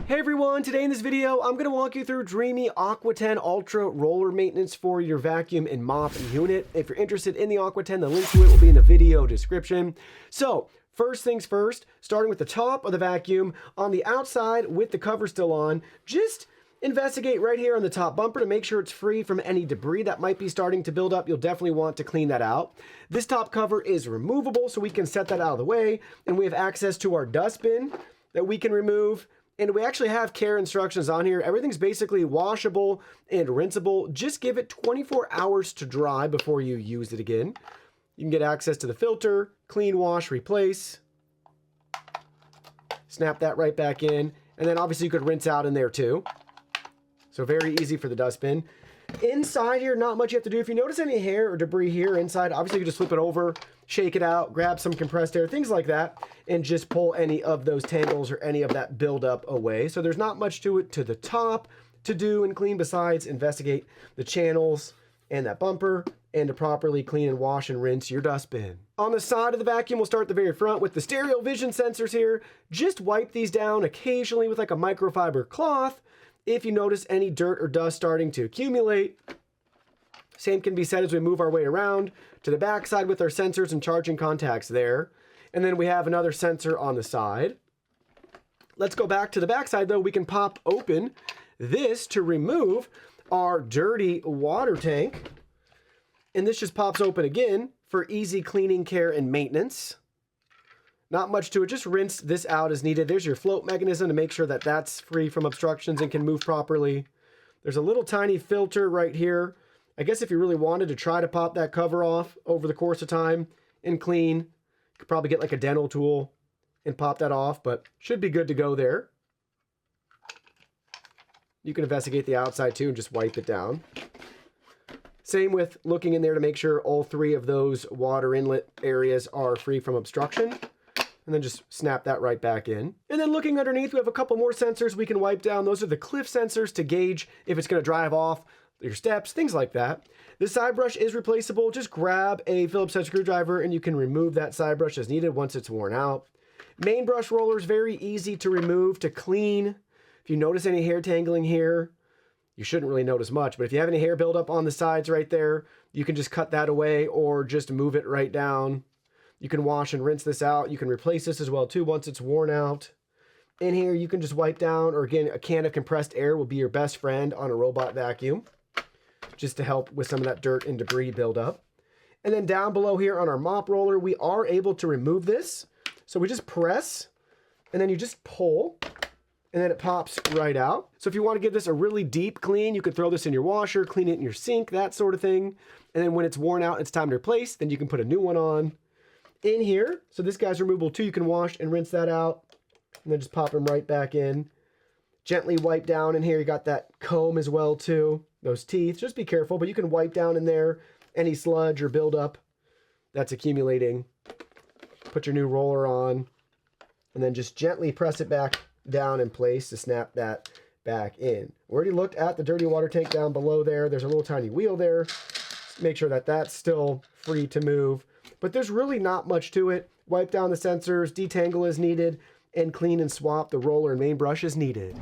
Hey everyone, today in this video, I'm going to walk you through DREAME Aqua10 Ultra Roller Maintenance for your vacuum and mop unit. If you're interested in the Aqua10, the link to it will be in the video description. So, first things first, starting with the top of the vacuum, on the outside with the cover still on, just investigate right here on the top bumper to make sure it's free from any debris that might be starting to build up. You'll definitely want to clean that out. This top cover is removable, so we can set that out of the way, and we have access to our dustbin that we can remove. And we actually have care instructions on here. Everything's basically washable and rinsable. Just give it 24 hours to dry before you use it again. You can get access to the filter, clean, wash, replace. Snap that right back in. And then obviously you could rinse out in there too. So very easy for the dustbin. Inside here, not much you have to do. If you notice any hair or debris here inside, obviously you can just flip it over, shake it out, grab some compressed air, things like that, and just pull any of those tangles or any of that buildup away. So there's not much to it to the top to do and clean besides investigate the channels and that bumper and to properly clean and wash and rinse your dustbin. On the side of the vacuum, we'll start at the very front with the stereo vision sensors here. Just wipe these down occasionally with like a microfiber cloth if you notice any dirt or dust starting to accumulate. Same can be said as we move our way around to the back side with our sensors and charging contacts there. And then we have another sensor on the side. Let's go back to the back side though. We can pop open this to remove our dirty water tank. And this just pops open again for easy cleaning, care, and maintenance. Not much to it, just rinse this out as needed. There's your float mechanism to make sure that that's free from obstructions and can move properly. There's a little tiny filter right here. I guess if you really wanted to try to pop that cover off over the course of time and clean, you could probably get like a dental tool and pop that off, but should be good to go there. You can investigate the outside too and just wipe it down. Same with looking in there to make sure all three of those water inlet areas are free from obstruction. And then just snap that right back in. And then looking underneath, we have a couple more sensors we can wipe down. Those are the cliff sensors to gauge if it's going to drive off your steps, things like that. The side brush is replaceable. Just grab a Phillips head screwdriver and you can remove that side brush as needed once it's worn out. Main brush roller is very easy to remove, to clean. If you notice any hair tangling here, you shouldn't really notice much, but if you have any hair buildup on the sides right there, you can just cut that away or just move it right down. You can wash and rinse this out. You can replace this as well too once it's worn out. In here, you can just wipe down, or again, a can of compressed air will be your best friend on a robot vacuum, just to help with some of that dirt and debris buildup. And then down below here on our mop roller, we are able to remove this. So we just press, and then you just pull, and then it pops right out. So if you want to give this a really deep clean, you could throw this in your washer, clean it in your sink, that sort of thing. And then when it's worn out, it's time to replace, then you can put a new one on. In here, so this guy's removable too. You can wash and rinse that out, and then just pop them right back in. Gently wipe down in here. You got that comb as well too. Those teeth, just be careful, but you can wipe down in there any sludge or buildup that's accumulating. Put your new roller on, and then just gently press it back down in place to snap that back in. We already looked at the dirty water tank down below there. There's a little tiny wheel there. Make sure that that's still free to move. But there's really not much to it. Wipe down the sensors, detangle as needed, and clean and swap the roller and main brush as needed.